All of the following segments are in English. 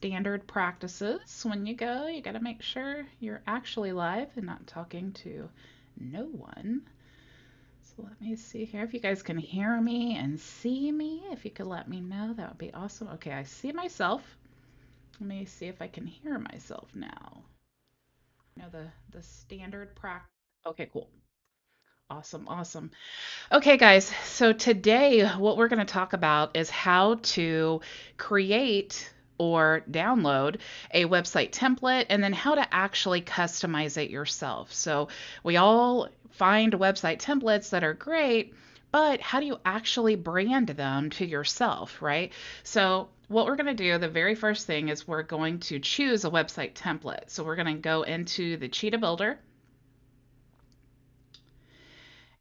standard practices. When you go, you got to make sure you're actually live and not talking to no one. So let me see here if you guys can hear me and see me. If you could let me know, that would be awesome. Okay, I see myself. Let me see if I can hear myself now. The standard practice. Okay, cool. Awesome, awesome. Okay, guys, so today what we're going to talk about is how to create or download a website template and then how to actually customize it yourself. So, we all find website templates that are great, but how do you actually brand them to yourself, right? So, what we're going to do, the very first thing is we're going to choose a website template. So, we're going to go into the Cheetah Builder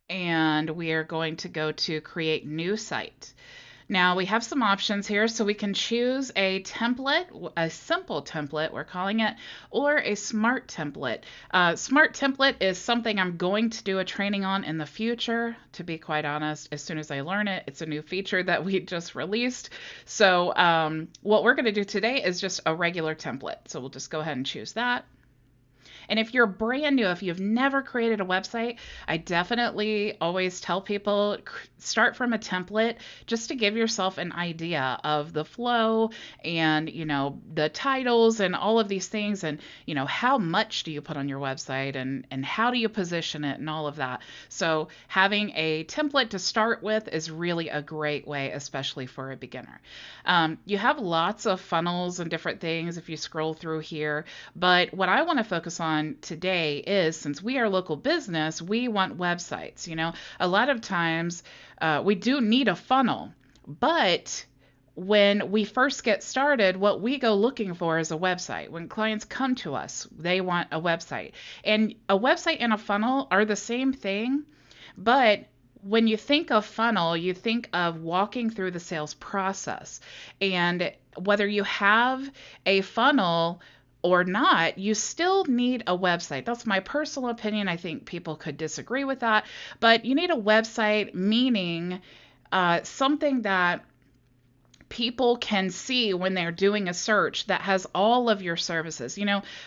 and we are going to go to create new site. Now we have some options here, so we can choose a template, a simple template, we're calling it, or a smart template. Smart template is something I'm going to do a training on in the future, to be quite honest. As soon as I learn it, it's a new feature that we just released. So what we're going to do today is just a regular template. So we'll just go ahead and choose that. And if you're brand new, if you've never created a website, I definitely always tell people start from a template just to give yourself an idea of the flow and, the titles and all of these things and, how much do you put on your website and how do you position it and all of that. So having a template to start with is really a great way, especially for a beginner. You have lots of funnels and different things if you scroll through here, but what I want to focus on today is, since we are local business, we want websites. A lot of times we do need a funnel, but when we first get started, what we go looking for is a website. When clients come to us, they want a website. And a website and a funnel are the same thing, but when you think of funnel, you think of walking through the sales process. And whether you have a funnel or not, you still need a website. That's my personal opinion. I think people could disagree with that, but you need a website, meaning something that people can see when they're doing a search that has all of your services.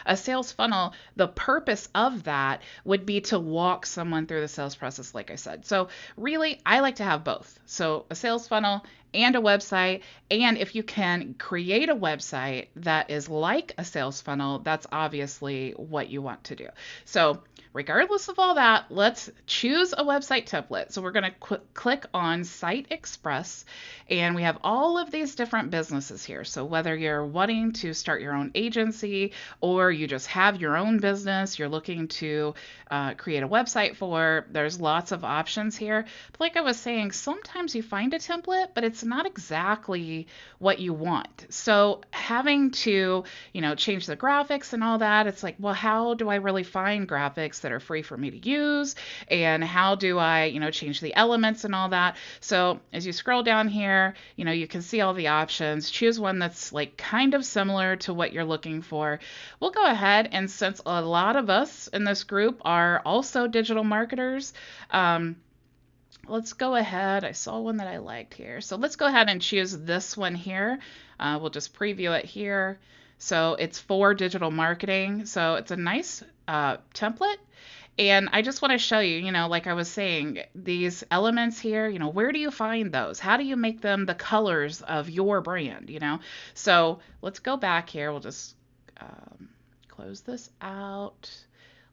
A sales funnel, the purpose of that would be to walk someone through the sales process, like I said. So really, I like to have both. So a sales funnel and a website. And if you can create a website that is like a sales funnel, that's obviously what you want to do. So regardless of all that, let's choose a website template. So we're going to click on Site Express, and we have all of these different businesses here. So whether you're wanting to start your own agency or you just have your own business, you're looking to create a website for, there's lots of options here. But like I was saying, sometimes you find a template, but it's not exactly what you want. So having to, change the graphics and all that, it's like, well, how do I really find graphics that are free for me to use? And how do I, change the elements and all that? So as you scroll down here, you can see all the options. Choose one that's like kind of similar to what you're looking for. We'll go ahead, and since a lot of us in this group are also digital marketers, let's go ahead. I saw one that I liked here. So let's go ahead and choose this one here. We'll just preview it here. So it's for digital marketing. So it's a nice template. And I just want to show you, like I was saying, these elements here, where do you find those? How do you make them the colors of your brand, So let's go back here. We'll just close this out.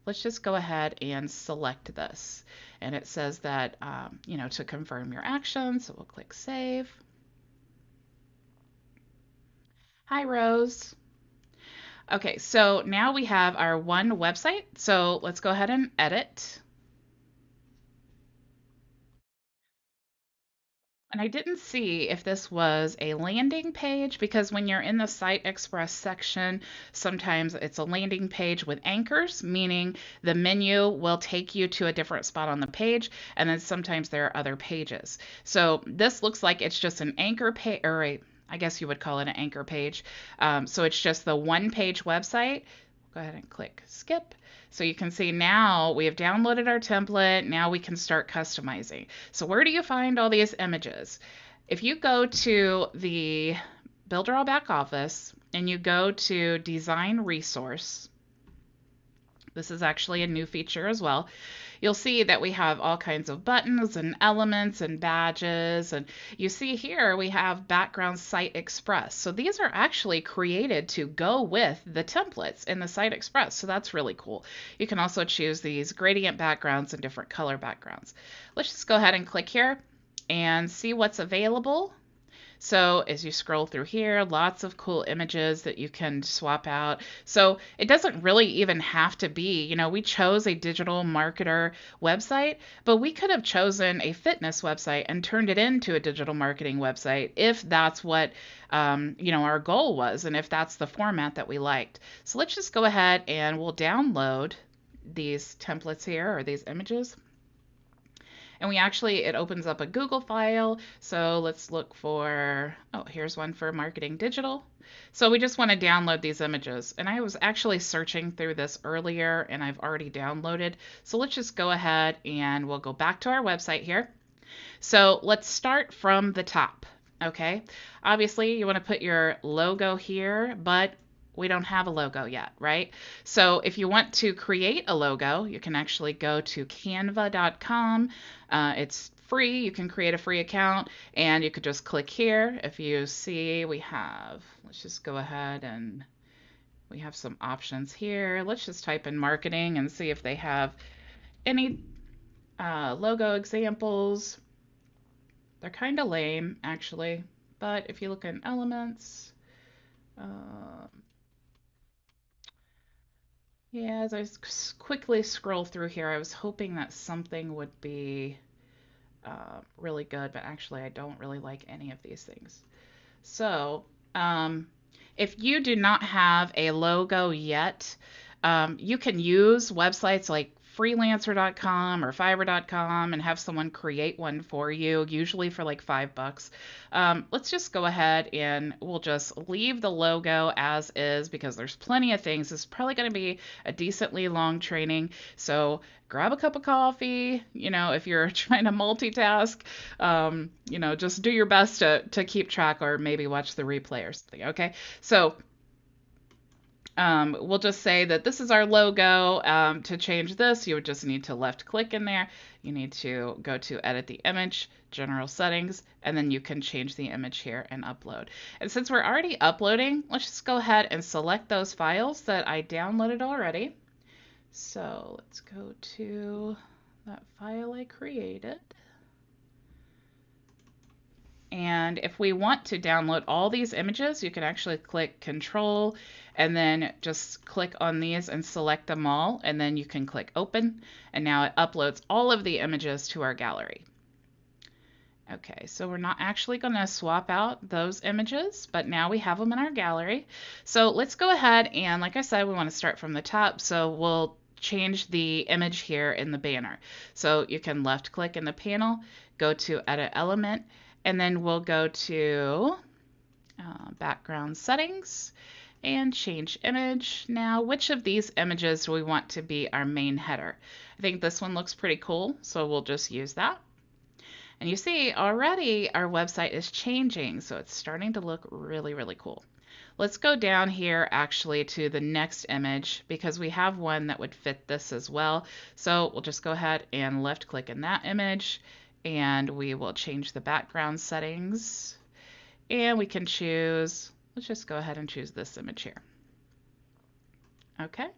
Let's just go ahead and select this. And it says that, to confirm your actions. So we'll click Save. Hi, Rose. Okay, so now we have our one website. So let's go ahead and edit. And I didn't see if this was a landing page, because when you're in the Site Express section, sometimes it's a landing page with anchors, meaning the menu will take you to a different spot on the page, and then sometimes there are other pages. So this looks like it's just an anchor page, or I guess you would call it an anchor page. So it's just the one-page website. Go ahead and click Skip. So you can see now we have downloaded our template. Now we can start customizing. So where do you find all these images? If you go to the Builder All Back Office and you go to Design Resource, this is actually a new feature as well, you'll see that we have all kinds of buttons and elements and badges. And you see here we have Background Site Express. So these are actually created to go with the templates in the Site Express. So that's really cool. You can also choose these gradient backgrounds and different color backgrounds. Let's just go ahead and click here and see what's available. So as you scroll through here, lots of cool images that you can swap out. So it doesn't really even have to be, we chose a digital marketer website, but we could have chosen a fitness website and turned it into a digital marketing website if that's what, our goal was and if that's the format that we liked. So let's just go ahead and we'll download these templates here, or these images. And it opens up a Google file. So let's look for, here's one for marketing digital. So we just want to download these images. And I was actually searching through this earlier and I've already downloaded. So let's just go ahead and we'll go back to our website here. So let's start from the top. Okay. Obviously you want to put your logo here, but we don't have a logo yet, right? So if you want to create a logo, you can actually go to canva.com. It's free. You can create a free account and you could just click here. If you see, let's just go ahead and we have some options here. Let's just type in marketing and see if they have any logo examples. They're kind of lame, actually, but if you look in elements, yeah, as I quickly scroll through here, I was hoping that something would be really good, but actually I don't really like any of these things. So if you do not have a logo yet, you can use websites like freelancer.com or fiverr.com and have someone create one for you, usually for like $5. Let's just go ahead and we'll just leave the logo as is because there's plenty of things. It's probably going to be a decently long training. So grab a cup of coffee, if you're trying to multitask, just do your best to keep track or maybe watch the replay or something. Okay. So we'll just say that this is our logo. To change this, you would just need to left click in there. You need to go to edit the image, general settings, and then you can change the image here and upload. And since we're already uploading, let's just go ahead and select those files that I downloaded already. So let's go to that file I created. And if we want to download all these images, you can actually click Control and then just click on these and select them all. And then you can click Open. And now it uploads all of the images to our gallery. Okay, so we're not actually going to swap out those images, but now we have them in our gallery. So let's go ahead and, like I said, we want to start from the top. So we'll change the image here in the banner. So you can left click in the panel, go to Edit Element, and then we'll go to background settings and change image. Now, which of these images do we want to be our main header? I think this one looks pretty cool, so we'll just use that. And you see already our website is changing, so it's starting to look really, really cool. Let's go down here actually to the next image because we have one that would fit this as well. So we'll just go ahead and left click in that image and we will change the background settings and we can choose, let's just go ahead and choose this image here. Okay,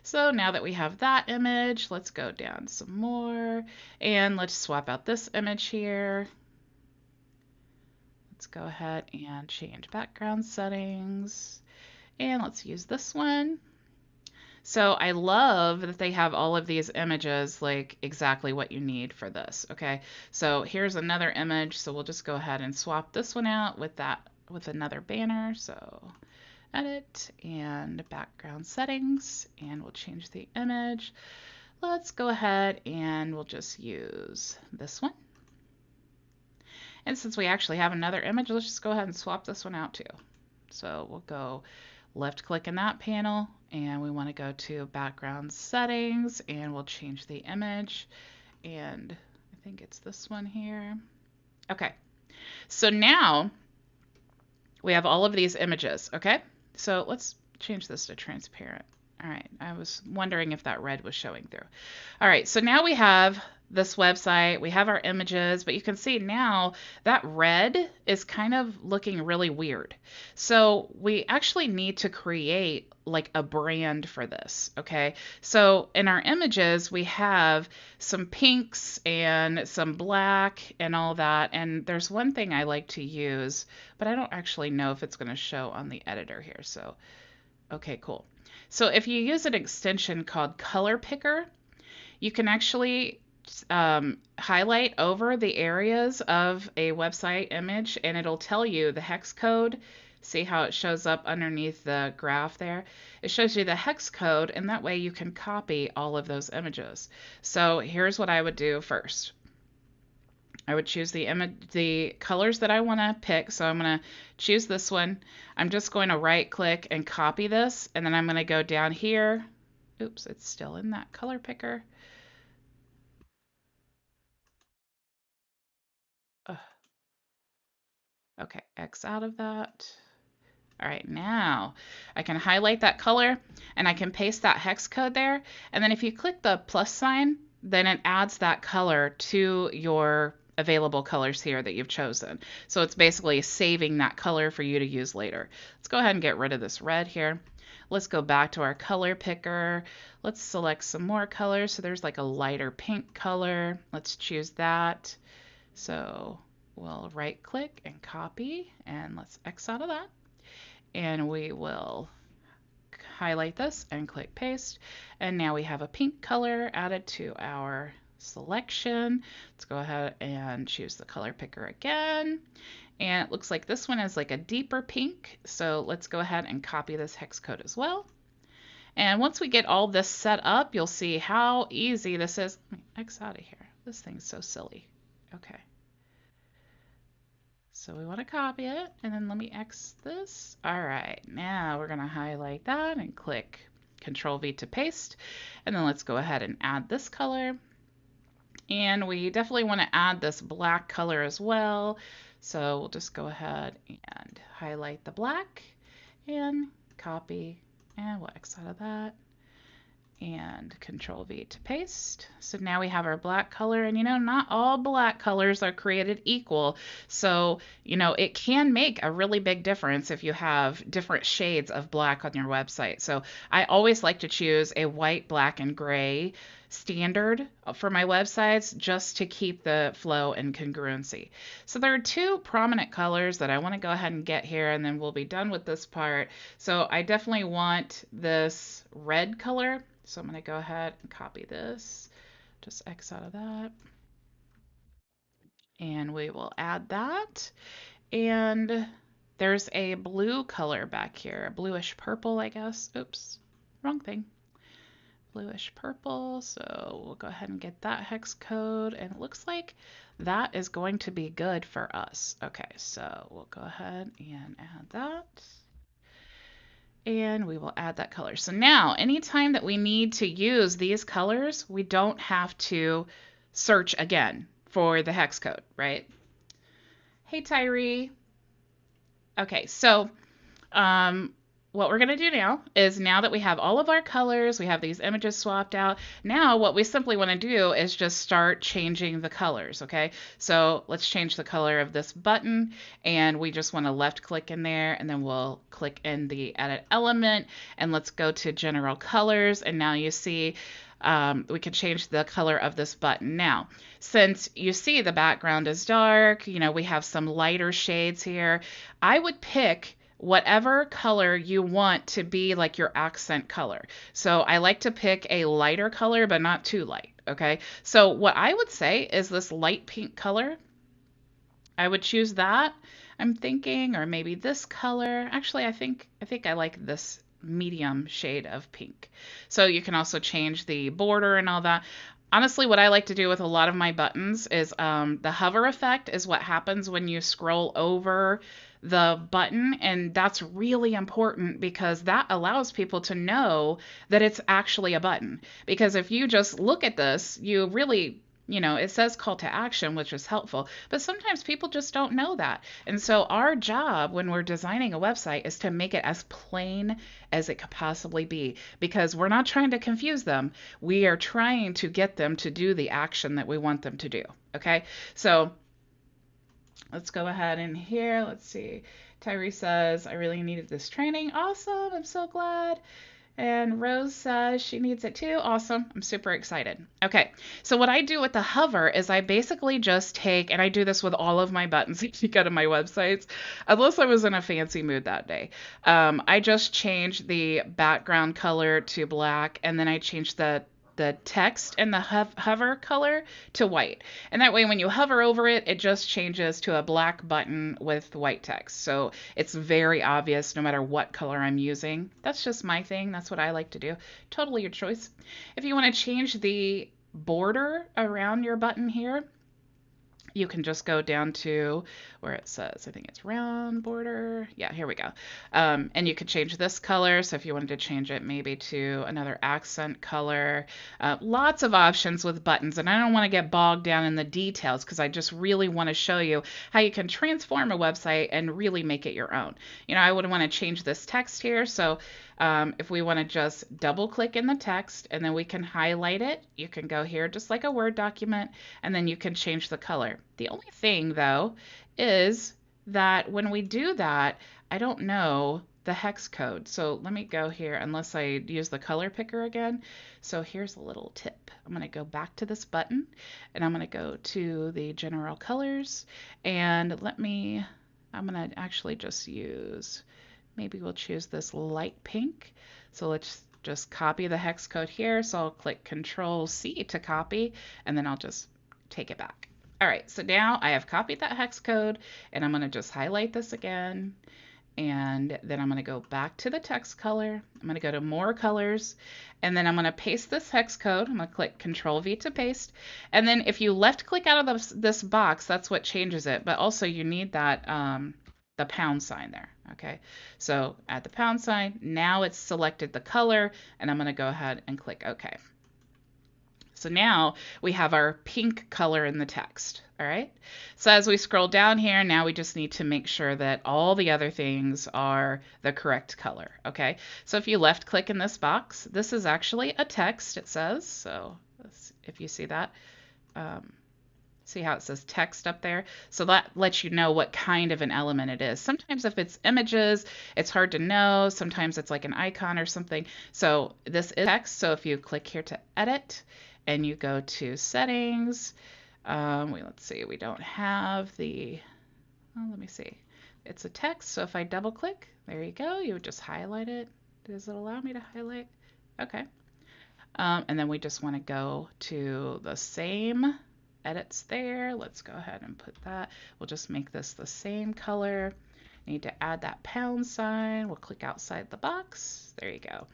so now that we have that image, let's go down some more and let's swap out this image here. Let's go ahead and change background settings and let's use this one. So I love that they have all of these images like exactly what you need for this. Okay, so here's another image. So we'll just go ahead and swap this one out with another banner. So edit and background settings and we'll change the image. Let's go ahead and we'll just use this one. And since we actually have another image, let's just go ahead and swap this one out too. So we'll go left click in that panel and we want to go to background settings and we'll change the image and I think it's this one here. Okay, so now we have all of these images, okay? So let's change this to transparent. All right, I was wondering if that red was showing through. All right, so now we have this website, we have our images, but you can see now that red is kind of looking really weird. So we actually need to create like a brand for this, okay? So in our images, we have some pinks and some black and all that. And there's one thing I like to use, but I don't actually know if it's going to show on the editor here. So, okay, cool. So if you use an extension called Color Picker, you can actually highlight over the areas of a website image and it'll tell you the hex code. See how it shows up underneath the graph there? It shows you the hex code, and that way you can copy all of those images. So here's what I would do first. I would choose the colors that I want to pick. So I'm going to choose this one. I'm just going to right click and copy this, and then I'm going to go down here. Oops, it's still in that color picker. Okay, X out of that. All right, now I can highlight that color and I can paste that hex code there. And then if you click the plus sign, then it adds that color to your available colors here that you've chosen. So it's basically saving that color for you to use later. Let's go ahead and get rid of this red here. Let's go back to our color picker. Let's select some more colors. So there's like a lighter pink color. Let's choose that. So we'll right click and copy, and let's X out of that. And we will highlight this and click paste. And now we have a pink color added to our selection. Let's go ahead and choose the color picker again. And it looks like this one is like a deeper pink. So let's go ahead and copy this hex code as well. And once we get all this set up, you'll see how easy this is. Let me X out of here. This thing's so silly. Okay. So we want to copy it, and then let me X this. All right, now we're going to highlight that and click Control V to paste. And then let's go ahead and add this color. And we definitely want to add this black color as well. So we'll just go ahead and highlight the black and copy, and we'll X out of that. And Control V to paste. So now we have our black color, and not all black colors are created equal. So, it can make a really big difference if you have different shades of black on your website. So I always like to choose a white, black, and gray standard for my websites just to keep the flow and congruency. So there are two prominent colors that I want to go ahead and get here, and then we'll be done with this part. So I definitely want this red color. So I'm going to go ahead and copy this, just X out of that, and we will add that. And there's a blue color back here, bluish purple, I guess. Oops, wrong thing. Bluish purple, so we'll go ahead and get that hex code, and it looks like that is going to be good for us. Okay, so we'll go ahead and add that. And we will add that color. So now, anytime that we need to use these colors, we don't have to search again for the hex code, right? Hey, Tyree. Okay, so what we're going to do now is, now that we have all of our colors, we have these images swapped out, now what we simply want to do is just start changing the colors, okay? So let's change the color of this button, and we just want to left click in there, and then we'll click in the edit element, and let's go to general colors, and now you see we can change the color of this button. Now, since you see the background is dark, we have some lighter shades here, I would pick whatever color you want to be like your accent color. So I like to pick a lighter color, but not too light, okay? So what I would say is this light pink color. I would choose that, I'm thinking, or maybe this color. Actually, I think I like this medium shade of pink. So you can also change the border and all that. Honestly, what I like to do with a lot of my buttons is the hover effect is what happens when you scroll over the button, and that's really important because that allows people to know that it's actually a button. Because if you just look at this, you really you know, it says call to action, which is helpful, but sometimes people just don't know that. And so our job when we're designing a website is to make it as plain as it could possibly be, because we're not trying to confuse them. We are trying to get them to do the action that we want them to do. Okay, so let's go ahead in here. Let's see. Tyree says, I really needed this training. Awesome. I'm so glad. And Rose says she needs it too. Awesome. I'm super excited. Okay, so what I do with the hover is I basically just take, and I do this with all of my buttons that you go to my websites, unless I was in a fancy mood that day. I just change the background color to black, and then I change the text and the hover color to white. And that way when you hover over it, it just changes to a black button with white text. So it's very obvious no matter what color I'm using. That's just my thing. That's what I like to do. Totally your choice. If you want to change the border around your button here, you can just go down to where it says, I think it's round border. Yeah, here we go. And you could change this color. So if you wanted to change it maybe to another accent color, lots of options with buttons. And I don't want to get bogged down in the details because I just really want to show you how you can transform a website and really make it your own. You know, I would want to change this text here. So if we want to just double click in the text and then we can highlight it, you can go here just like a Word document, and then you can change the color. The only thing though is that when we do that, I don't know the hex code. So let me go here unless I use the color picker again. So here's a little tip. I'm going to go back to this button and I'm going to go to the general colors, and I'm going to actually just use, maybe we'll choose this light pink. So let's just copy the hex code here. So I'll click Control C to copy, and then I'll just take it back. All right, so now I have copied that hex code, and I'm going to just highlight this again, and then I'm going to go back to the text color. I'm going to go to More Colors, and then I'm going to paste this hex code. I'm going to click Control V to paste, and then if you left click out of this box, that's what changes it, but also you need that the pound sign there. Okay, so add the pound sign. Now it's selected the color, and I'm going to go ahead and click OK. So now we have our pink color in the text. All right. So as we scroll down here, now we just need to make sure that all the other things are the correct color. Okay. So if you left click in this box, this is actually a text, it says. So if you see that, see how it says text up there? So that lets you know what kind of an element it is. Sometimes if it's images, it's hard to know. Sometimes it's like an icon or something. So this is text. So if you click here to edit and you go to settings, let's see, we don't have the, let me see. It's a text. So if I double click, there you go. You would just highlight it. Does it allow me to highlight? Okay. And then we just want to go to the same edits there. Let's go ahead and put that. We'll just make this the same color. Need to add that pound sign. We'll click outside the box. There you go.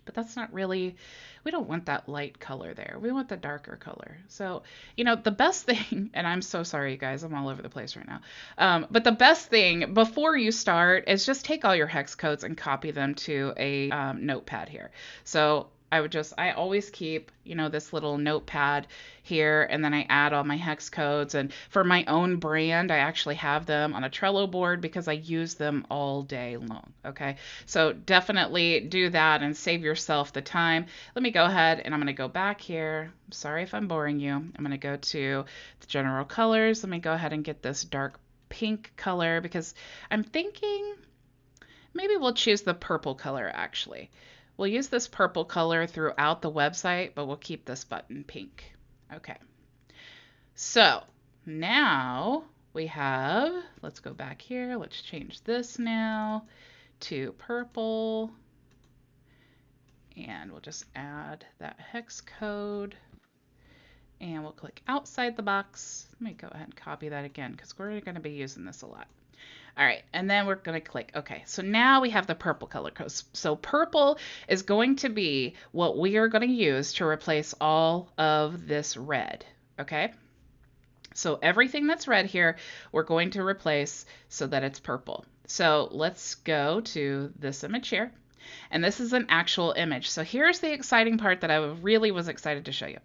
But that's not really, we don't want that light color there. We want the darker color. So, you know, the best thing, and I'm so sorry, you guys, I'm all over the place right now. But the best thing before you start is just take all your hex codes and copy them to a notepad here. So I always keep, you know, this little notepad here, and then I add all my hex codes. And for my own brand, I actually have them on a Trello board because I use them all day long. Okay, so definitely do that and save yourself the time. Let me go ahead and I'm going to go back here. I'm sorry if I'm boring you. I'm going to go to the general colors. Let me go ahead and get this dark pink color because I'm thinking maybe we'll choose the purple color actually. We'll use this purple color throughout the website, but we'll keep this button pink. Okay. So now we have, let's go back here. Let's change this now to purple. And we'll just add that hex code. And we'll click outside the box. Let me go ahead and copy that again because we're going to be using this a lot. All right, and then we're going to click OK. So now we have the purple color code. So purple is going to be what we are going to use to replace all of this red. Okay, so everything that's red here, we're going to replace so that it's purple. So let's go to this image here. And this is an actual image. So here's the exciting part that I really was excited to show you.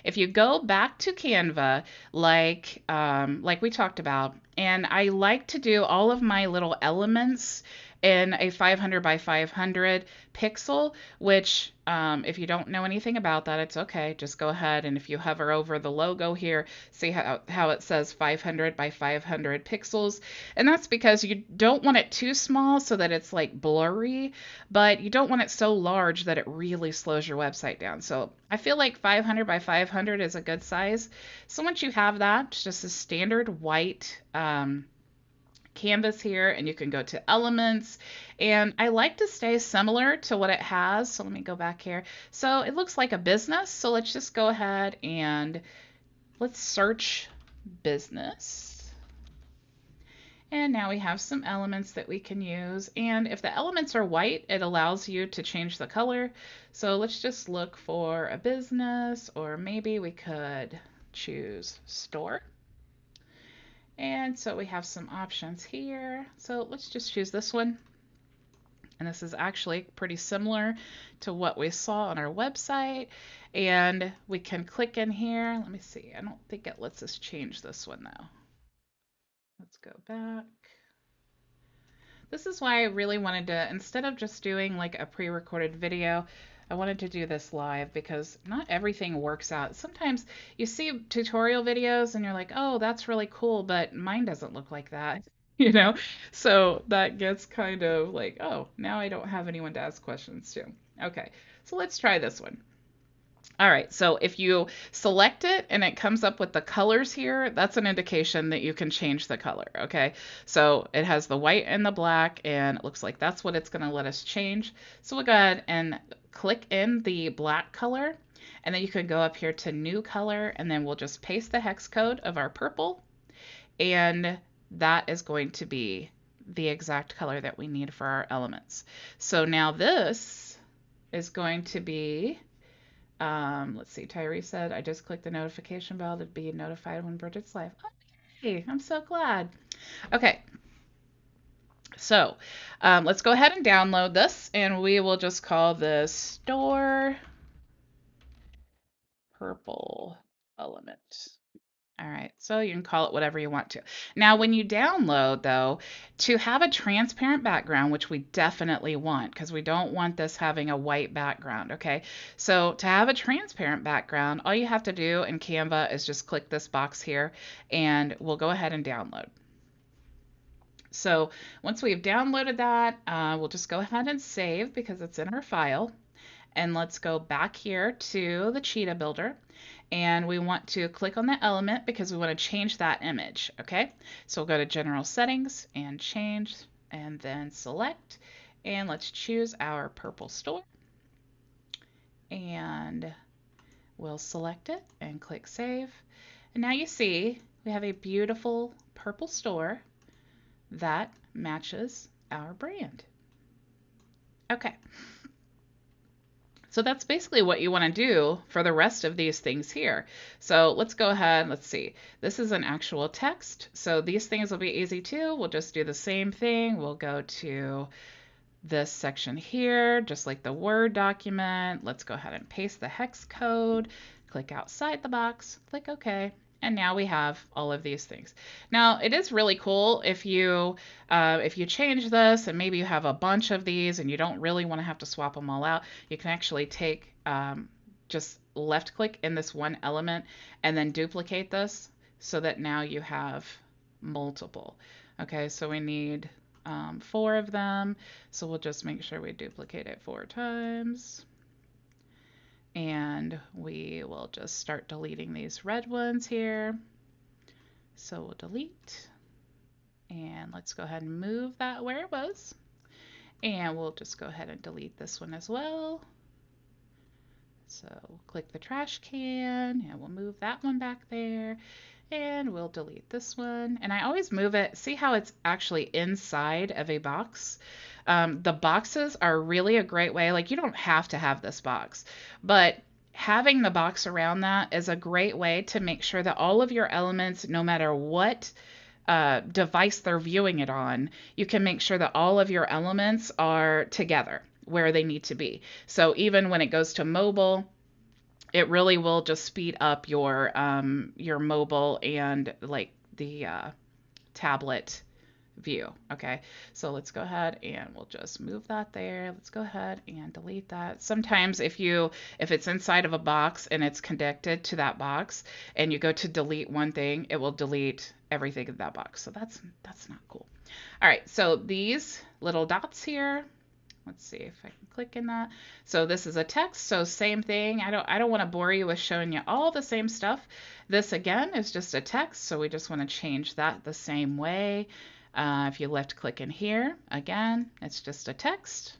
If you go back to Canva, like we talked about, and I like to do all of my little elements in a 500 by 500 pixel, which if you don't know anything about that, it's okay. Just go ahead, and if you hover over the logo here, see how it says 500 by 500 pixels. And that's because you don't want it too small so that it's like blurry, but you don't want it so large that it really slows your website down. So I feel like 500 by 500 is a good size. So once you have that, it's just a standard white canvas here, and you can go to elements, and I like to stay similar to what it has. So let me go back here. So it looks like a business. So let's just go ahead and let's search business. And now we have some elements that we can use. And if the elements are white, it allows you to change the color. So let's just look for a business, or maybe we could choose store. And so we have some options here. So let's just choose this one. And this is actually pretty similar to what we saw on our website. And we can click in here. Let me see. I don't think it lets us change this one though. Let's go back. This is why I really wanted to, instead of just doing like a pre-recorded video, I wanted to do this live because not everything works out. Sometimes you see tutorial videos and you're like, oh, that's really cool, but mine doesn't look like that, you know? So that gets kind of like, oh, now I don't have anyone to ask questions to. Okay, so let's try this one. All right, so if you select it and it comes up with the colors here, that's an indication that you can change the color, okay? So it has the white and the black, and it looks like that's what it's gonna let us change. So we'll go ahead and click in the black color, and then you can go up here to new color, and then we'll just paste the hex code of our purple, and that is going to be the exact color that we need for our elements. So now this is going to be let's see, Tyree said, I just clicked the notification bell to be notified when Bridget's live. Okay, I'm so glad. Okay, so let's go ahead and download this, and we will just call this store purple element. All right, so you can call it whatever you want to. Now, when you download, though, to have a transparent background, which we definitely want, because we don't want this having a white background, okay? So to have a transparent background, all you have to do in Canva is just click this box here, and we'll go ahead and download. So once we've downloaded that, we'll just go ahead and save because it's in our file. And let's go back here to the Cheetah Builder, and we want to click on the element because we want to change that image, okay? So we'll go to General Settings and Change, and then Select, and let's choose our purple store, and we'll select it and click Save. And now you see we have a beautiful purple store that matches our brand. Okay. So that's basically what you want to do for the rest of these things here. So let's go ahead, let's see. This is an actual text, so these things will be easy too. We'll just do the same thing. We'll go to this section here, just like the Word document. Let's go ahead and paste the hex code, click outside the box, click OK. And now we have all of these things. Now it is really cool if you change this and maybe you have a bunch of these and you don't really want to have to swap them all out. You can actually take just left click in this one element and then duplicate this so that now you have multiple. Okay, so we need 4 of them. So we'll just make sure we duplicate it 4 times. And we will just start deleting these red ones here. So we'll delete, and let's go ahead and move that where it was. And we'll just go ahead and delete this one as well. So we'll click the trash can, and we'll move that one back there. And we'll delete this one. And I always move it. See how it's actually inside of a box? The boxes are really a great way. Like, you don't have to have this box, but having the box around that is a great way to make sure that all of your elements, no matter what device they're viewing it on, you can make sure that all of your elements are together where they need to be. So even when it goes to mobile, it really will just speed up your mobile and like the tablet view. Okay, so let's go ahead and we'll just move that there. Let's go ahead and delete that. Sometimes if it's inside of a box and it's connected to that box and you go to delete one thing, it will delete everything in that box. So that's not cool. All right, so these little dots here, let's see if I can click in that. So this is a text, so same thing. I don't want to bore you with showing you all the same stuff. This again is just a text, so we just want to change that the same way. If you left click in here, again, it's just a text.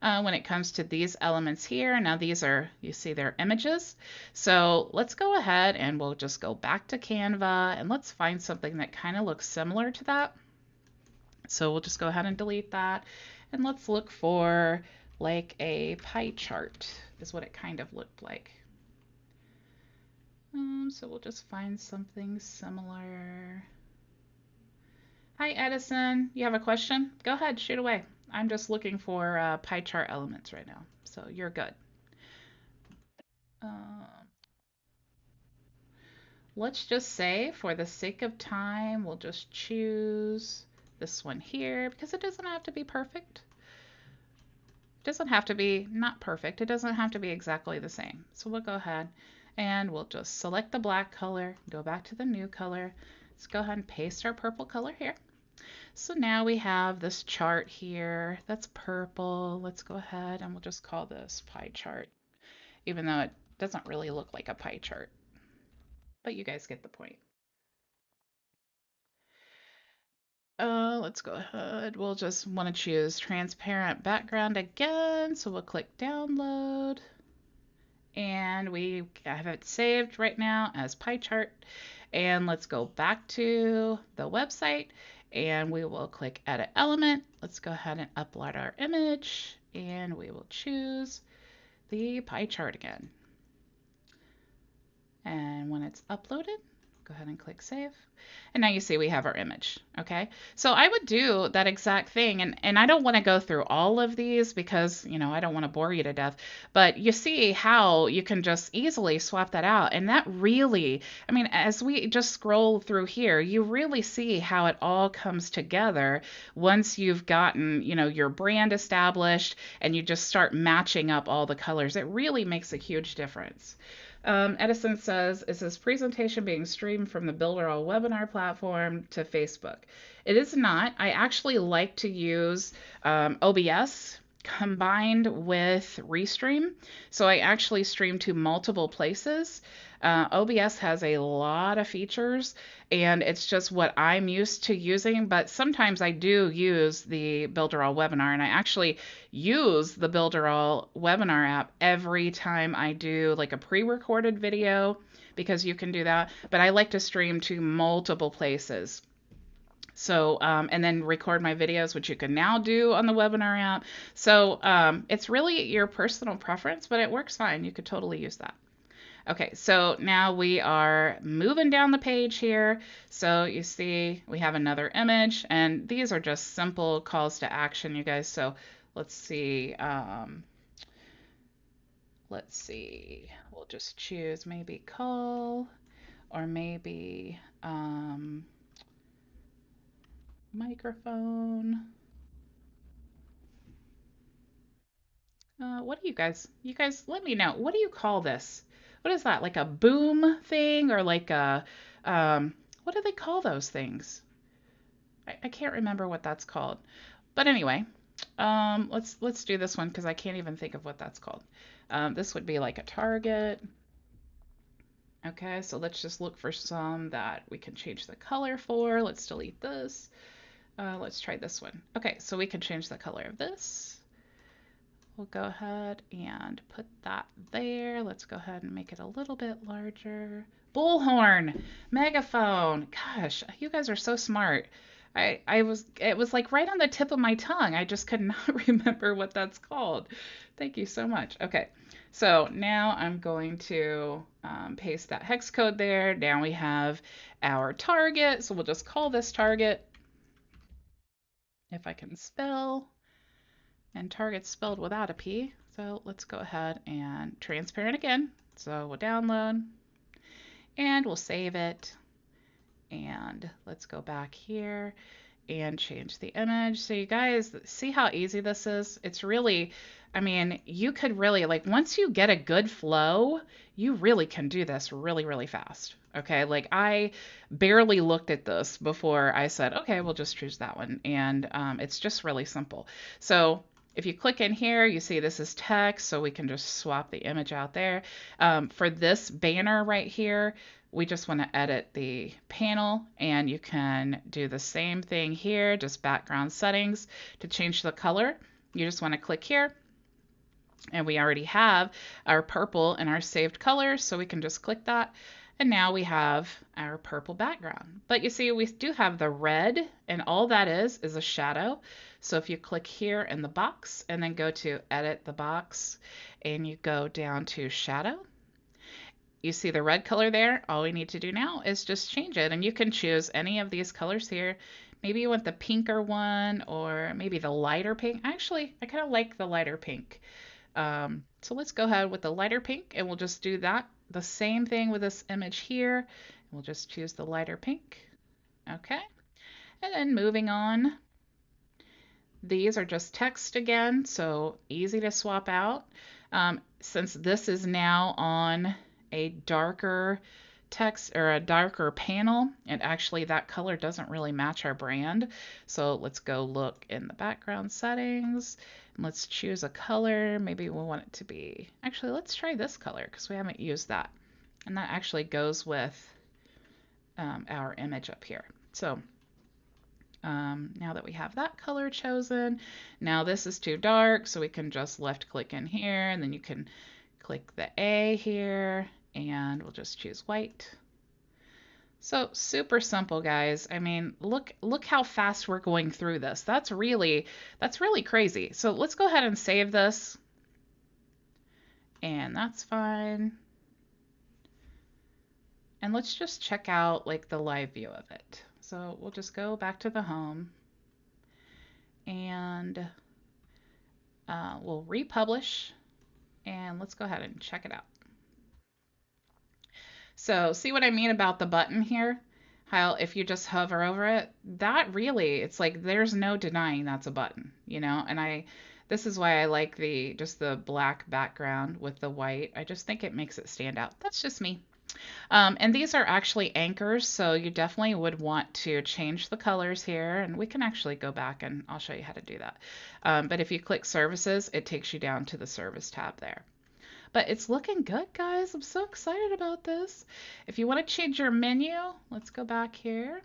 When it comes to these elements here, now these are, you see they're images. So let's go ahead and we'll just go back to Canva and let's find something that kind of looks similar to that. So we'll just go ahead and delete that. And let's look for like a pie chart is what it kind of looked like. So we'll just find something similar. Hi, Edison. You have a question? Go ahead, shoot away. I'm just looking for pie chart elements right now, so you're good. Let's just say, for the sake of time, we'll just choose this one here because it doesn't have to be perfect. It doesn't have to be not perfect. It doesn't have to be exactly the same. So we'll go ahead and we'll just select the black color, go back to the new color. Let's go ahead and paste our purple color here. So now we have this chart here that's purple. Let's go ahead and we'll just call this pie chart, even though it doesn't really look like a pie chart. But you guys get the point. Let's go ahead. We'll just want to choose transparent background again. So we'll click download. And we have it saved right now as pie chart. And let's go back to the website and we will click edit element. Let's go ahead and upload our image and we will choose the pie chart again. And when it's uploaded, go ahead and click save. And now you see we have our image, okay? So I would do that exact thing, and I don't want to go through all of these because, you know, I don't want to bore you to death, but you see how you can just easily swap that out. And that really, I mean, as we just scroll through here, you really see how it all comes together once you've gotten, you know, your brand established and you just start matching up all the colors. It really makes a huge difference. Edison says, is this presentation being streamed from the Builderall webinar platform to Facebook? It is not. I actually like to use OBS combined with Restream. So I actually stream to multiple places. OBS has a lot of features and it's just what I'm used to using, but sometimes I do use the Builderall webinar, and I actually use the Builderall webinar app every time I do like a pre-recorded video, because you can do that, but I like to stream to multiple places. So, and then record my videos, which you can now do on the webinar app. So it's really your personal preference, but it works fine. You could totally use that. Okay, so now we are moving down the page here. So you see we have another image, and these are just simple calls to action, you guys. So let's see. We'll just choose maybe call, or maybe microphone. What do you guys let me know. What do you call this? What is that? Like a boom thing, or like a, what do they call those things? I can't remember what that's called. But anyway, let's do this one because I can't even think of what that's called. This would be like a target. Okay, so let's just look for some that we can change the color for. Let's delete this. Let's try this one. Okay, so we can change the color of this. We'll go ahead and put that there. Let's go ahead and make it a little bit larger. Bullhorn, megaphone. Gosh, you guys are so smart. it was like right on the tip of my tongue. I just could not remember what that's called. Thank you so much. Okay, so now I'm going to paste that hex code there. Now we have our target, so we'll just call this target if I can spell, and target's spelled without a P. So let's go ahead and transparent again. So we'll download and we'll save it. And let's go back here and change the image. So you guys see how easy this is? It's really, I mean, you could really, like, once you get a good flow, you really can do this really, really fast. Okay, like I barely looked at this before I said, okay, we'll just choose that one. And it's just really simple. So if you click in here, you see this is text, so we can just swap the image out there. For this banner right here, we just want to edit the panel, and you can do the same thing here, just background settings. To change the color, you just want to click here, and we already have our purple and our saved colors, so we can just click that, and now we have our purple background. But you see, we do have the red, and all that is a shadow. So if you click here in the box and then go to edit the box and you go down to shadow, you see the red color there. All we need to do now is just change it, and you can choose any of these colors here. Maybe you want the pinker one, or maybe the lighter pink. Actually, I kind of like the lighter pink. So let's go ahead with the lighter pink, and we'll just do that. The same thing with this image here. We'll just choose the lighter pink. Okay. And then moving on, these are just text again, so easy to swap out. Since this is now on a darker text or a darker panel, and actually that color doesn't really match our brand. So let's go look in the background settings and let's choose a color. Maybe we want it to be, actually let's try this color because we haven't used that. And that actually goes with our image up here. So now that we have that color chosen, now this is too dark, so we can just left click in here, and then you can click the A here, and we'll just choose white. So super simple, guys. I mean, look how fast we're going through this. That's really crazy. So let's go ahead and save this, and that's fine. And let's just check out like the live view of it. So we'll just go back to the home, and we'll republish, and let's go ahead and check it out. So see what I mean about the button here? How if you just hover over it, that really, it's like there's no denying that's a button, you know? And this is why I like just the black background with the white. I just think it makes it stand out. That's just me. And these are actually anchors, so you definitely would want to change the colors here, and we can actually go back and I'll show you how to do that. But if you click services, it takes you down to the service tab there. But it's looking good, guys. I'm so excited about this. If you want to change your menu, let's go back here.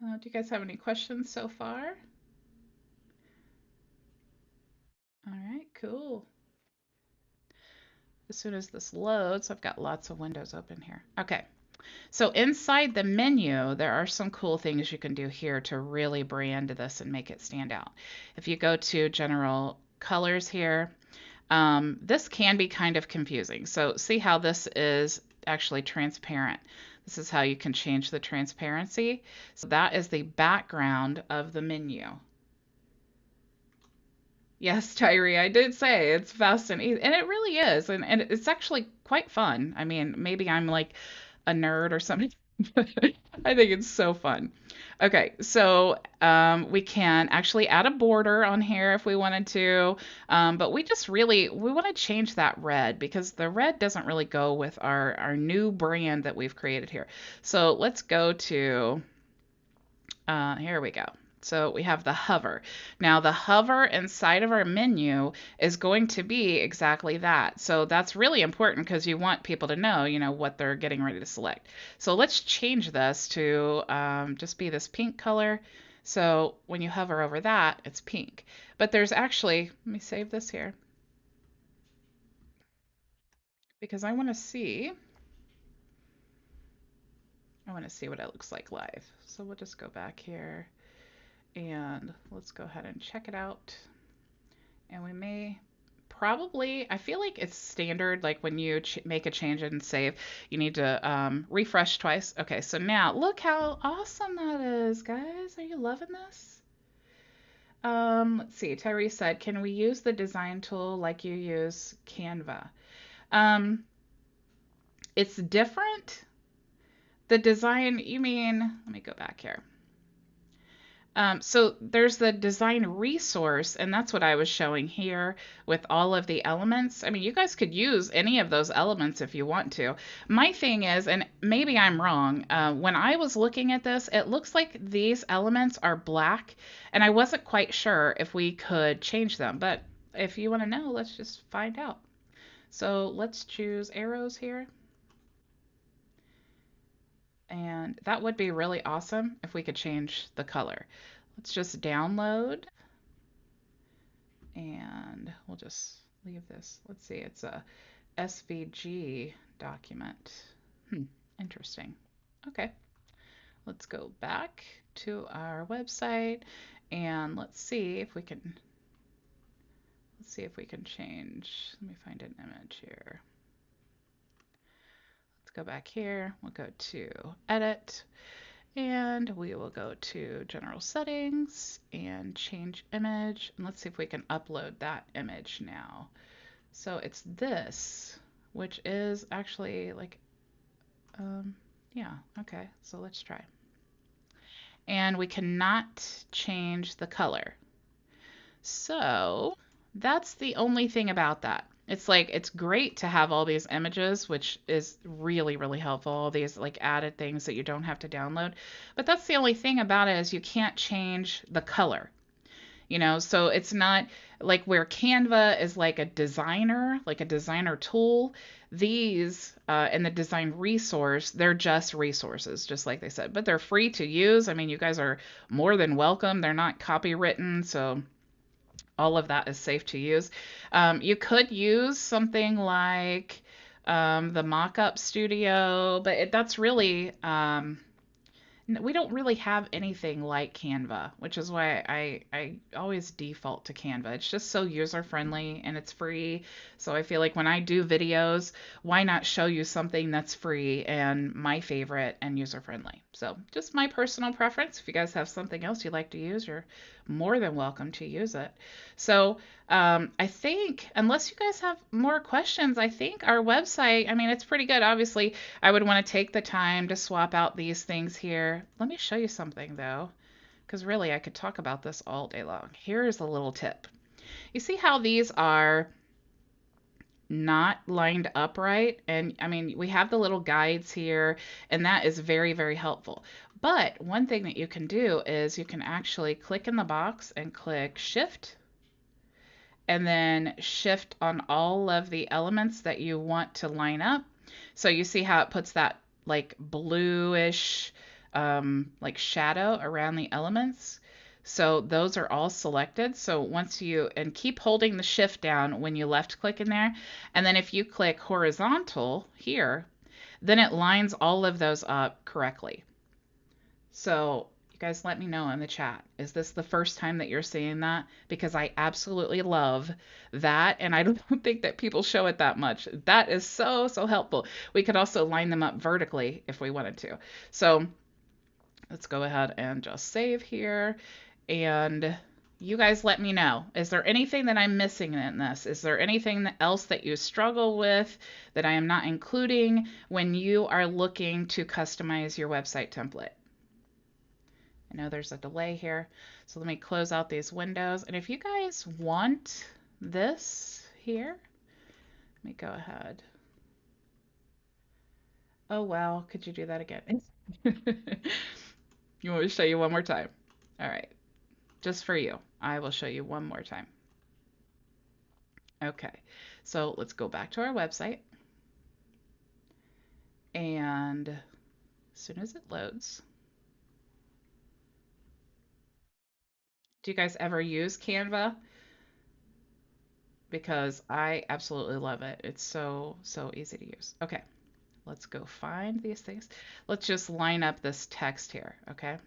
Do you guys have any questions so far? All right, cool. As soon as this loads, I've got lots of windows open here. Okay, so inside the menu, there are some cool things you can do here to really brand this and make it stand out. If you go to general colors here, this can be kind of confusing. So see how this is actually transparent. This is how you can change the transparency. So that is the background of the menu. Yes, Tyree, I did say it's fast and easy, and it really is, and it's actually quite fun. I mean, maybe I'm like a nerd or something. I think it's so fun. Okay, so we can actually add a border on here if we wanted to, but we want to change that red because the red doesn't really go with our new brand that we've created here. So let's go to, here we go. So we have the hover. Now the hover inside of our menu is going to be exactly that. So that's really important because you want people to know, you know, what they're getting ready to select. So let's change this to just be this pink color. So when you hover over that, it's pink. But there's actually, let me save this here because I want to see I want to see what it looks like live. So we'll just go back here and let's go ahead and check it out. And we may probably, I feel like it's standard, like when you make a change and save, you need to refresh twice. Okay, so now look how awesome that is, guys. Are you loving this? Let's see. Tyree said, can we use the design tool like you use Canva? Um, it's different. The design, you mean, let me go back here. So there's the design resource, and that's what I was showing here with all of the elements. I mean, you guys could use any of those elements if you want to. My thing is, and maybe I'm wrong, when I was looking at this, it looks like these elements are black, and I wasn't quite sure if we could change them. But if you want to know, let's just find out. So let's choose arrows here. And that would be really awesome if we could change the color. Let's just download and we'll just leave this. Let's see, it's a SVG document. Interesting. Okay, let's go back to our website and let's see if we can change. Let me find an image here. Let's go back here. We'll go to edit. And we will go to general settings and change image. And let's see if we can upload that image now. So it's this, which is actually like, yeah, okay, so let's try. And we cannot change the color. So that's the only thing about that. It's like it's great to have all these images, which is really, really helpful, all these like added things that you don't have to download. But that's the only thing about it is you can't change the color. So it's not like where Canva is like a designer tool. These in the design resource, they're just resources, just like they said, but they're free to use. I mean, you guys are more than welcome. They're not copywritten, so all of that is safe to use. You could use something like the Mockup Studio, but that's really we don't really have anything like Canva, which is why I always default to Canva. It's just so user friendly and it's free. So I feel like when I do videos, why not show you something that's free and my favorite and user friendly? So just my personal preference. If you guys have something else you'd like to use, you're more than welcome to use it. So I think, unless you guys have more questions, I think our website, I mean, it's pretty good. Obviously, I would want to take the time to swap out these things here. Let me show you something though, because really I could talk about this all day long. Here's a little tip. You see how these are not lined up right? And I mean, we have the little guides here, and that is very, very helpful. But one thing that you can do is you can actually click in the box and click Shift and then shift on all of the elements that you want to line up. So you see how it puts that like bluish like shadow around the elements. So those are all selected. So once and keep holding the shift down when you left click in there. And then if you click horizontal here, then it lines all of those up correctly. So you guys let me know in the chat. Is this the first time that you're seeing that? Because I absolutely love that. And I don't think that people show it that much. That is so, so helpful. We could also line them up vertically if we wanted to. So let's go ahead and just save here. And you guys let me know. Is there anything that I'm missing in this? Is there anything else that you struggle with that I am not including when you are looking to customize your website template? I know there's a delay here, so let me close out these windows. And if you guys want this here, let me go ahead. Oh, wow. Could you do that again? You want me to show you one more time? All right. Just for you. I will show you one more time. Okay. So let's go back to our website. And as soon as it loads, do you guys ever use Canva? Because I absolutely love it. It's so, so easy to use. Okay. let's go find these things. Let's just line up this text here, okay?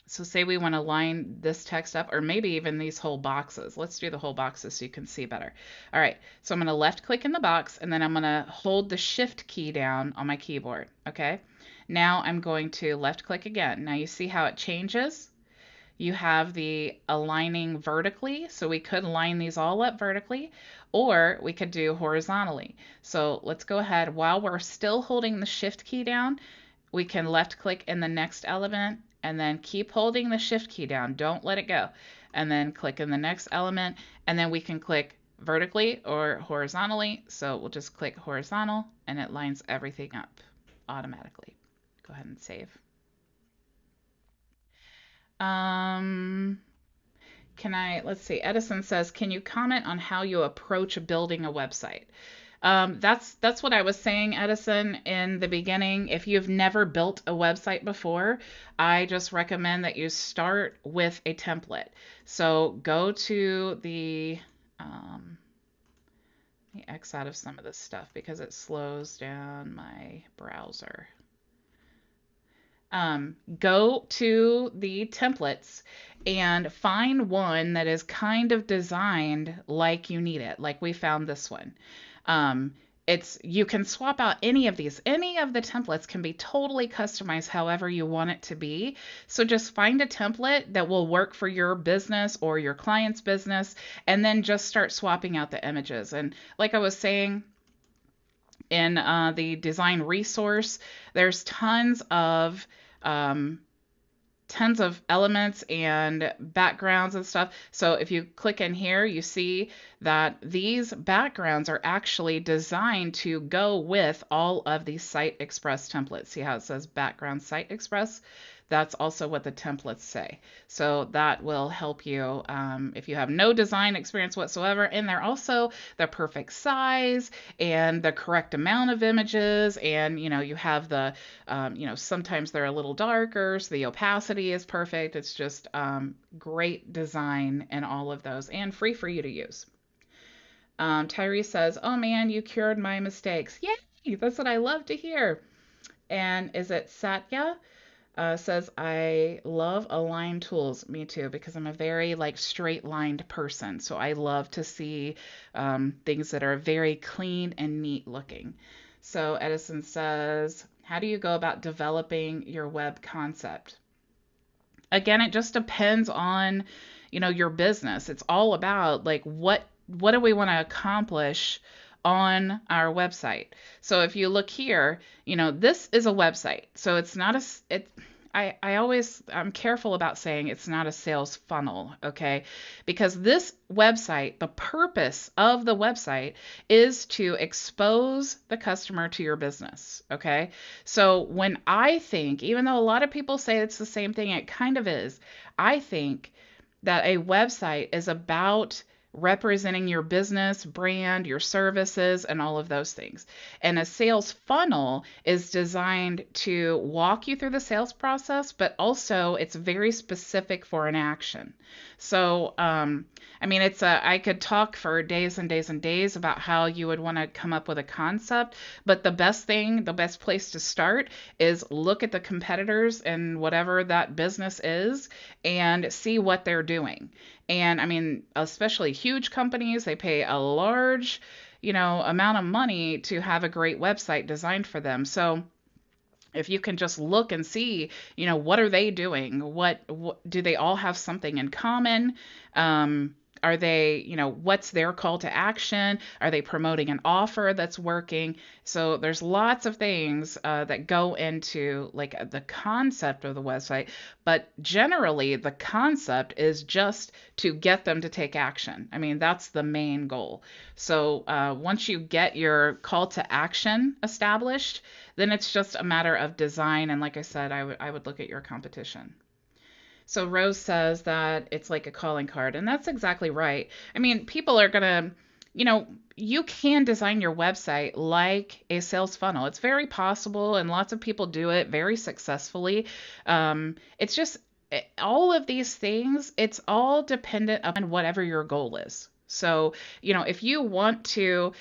So say we want to line this text up, or maybe even these whole boxes. Let's do the whole boxes so you can see better. All right, so I'm going to left click in the box, and then I'm going to hold the shift key down on my keyboard, okay? Now I'm going to left click again. Now you see how it changes? You have the aligning vertically, so we could line these all up vertically, or we could do horizontally. So let's go ahead, while we're still holding the shift key down, we can left click in the next element and then keep holding the shift key down. Don't let it go. And then click in the next element, and then we can click vertically or horizontally. So we'll just click horizontal and it lines everything up automatically. Go ahead and save. Let's see, Edison says, can you comment on how you approach building a website? That's what I was saying, Edison, in the beginning. If you've never built a website before, I just recommend that you start with a template. So go to let me X out of some of this stuff because it slows down my browser. Go to the templates and find one that is kind of designed like you need it, like we found this one. You can swap out any of these. Any of the templates can be totally customized however you want it to be. So just find a template that will work for your business or your client's business, and then just start swapping out the images. And like I was saying, in the design resource, there's tons of elements and backgrounds and stuff. So if you click in here, you see that these backgrounds are actually designed to go with all of these Site Express templates. See how it says background Site Express? That's also what the templates say. So that will help you if you have no design experience whatsoever. And they're also the perfect size and the correct amount of images. And, you have the, sometimes they're a little darker, so the opacity is perfect. It's just great design in all of those and free for you to use. Tyree says, oh man, you cured my mistakes. Yay! That's what I love to hear. And is it Satya? Says, I love align tools. Me too, because I'm a very straight lined person. So I love to see things that are very clean and neat looking. So Edison says, how do you go about developing your web concept? Again, it just depends on, your business. It's all about what do we want to accomplish on our website. So if you look here, this is a website. So it's not I'm careful about saying it's not a sales funnel, okay? Because this website, the purpose of the website is to expose the customer to your business, okay? So when I think, even though a lot of people say it's the same thing, it kind of is, I think that a website is about representing your business, brand, your services, and all of those things. And a sales funnel is designed to walk you through the sales process, but also it's very specific for an action. So, I could talk for days and days and days about how you would want to come up with a concept, but the best place to start is look at the competitors and whatever that business is and see what they're doing. And especially huge companies, they pay a large, amount of money to have a great website designed for them. So if you can just look and see, what are they doing? What do they all have something in common? Are they, what's their call to action? Are they promoting an offer that's working? So there's lots of things that go into the concept of the website, but generally the concept is just to get them to take action. That's the main goal. So once you get your call to action established, then it's just a matter of design. And like I said, I would look at your competition. So Rose says that it's like a calling card, and that's exactly right. People are going to, you can design your website like a sales funnel. It's very possible, and lots of people do it very successfully. It's just all of these things, it's all dependent upon whatever your goal is. So, if you want to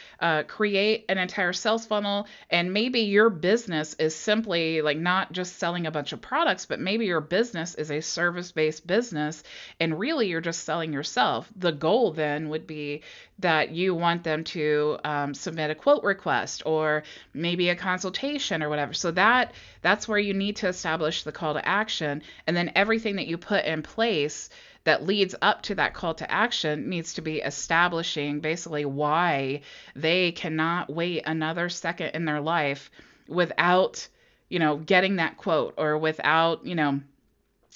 create an entire sales funnel, and maybe your business is simply like not just selling a bunch of products, but maybe your business is a service-based business and really you're just selling yourself. The goal then would be that you want them to submit a quote request or maybe a consultation or whatever. So that's where you need to establish the call to action, and then everything that you put in place that leads up to that call to action needs to be establishing basically why they cannot wait another second in their life without, getting that quote, or without,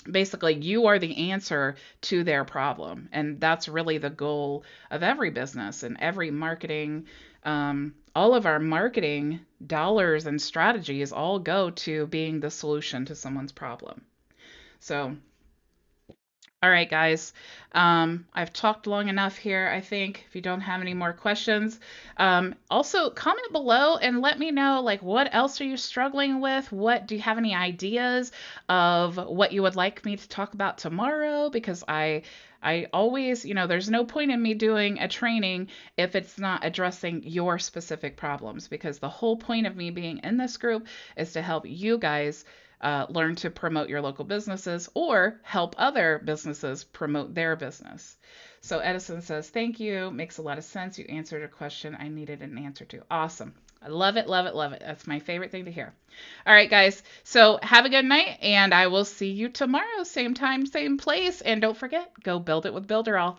basically you are the answer to their problem. And that's really the goal of every business and every marketing. All of our marketing dollars and strategies all go to being the solution to someone's problem. So, all right, guys. I've talked long enough here, I think, if you don't have any more questions. Also, comment below and let me know, like, what else are you struggling with? What do you have any ideas of what you would like me to talk about tomorrow? Because I always, there's no point in me doing a training if it's not addressing your specific problems, because the whole point of me being in this group is to help you guys learn to promote your local businesses or help other businesses promote their business. So Edison says, thank you. Makes a lot of sense. You answered a question I needed an answer to. Awesome. I love it, love it, love it. That's my favorite thing to hear. All right, guys. So have a good night, and I will see you tomorrow. Same time, same place. And don't forget, go build it with Builderall.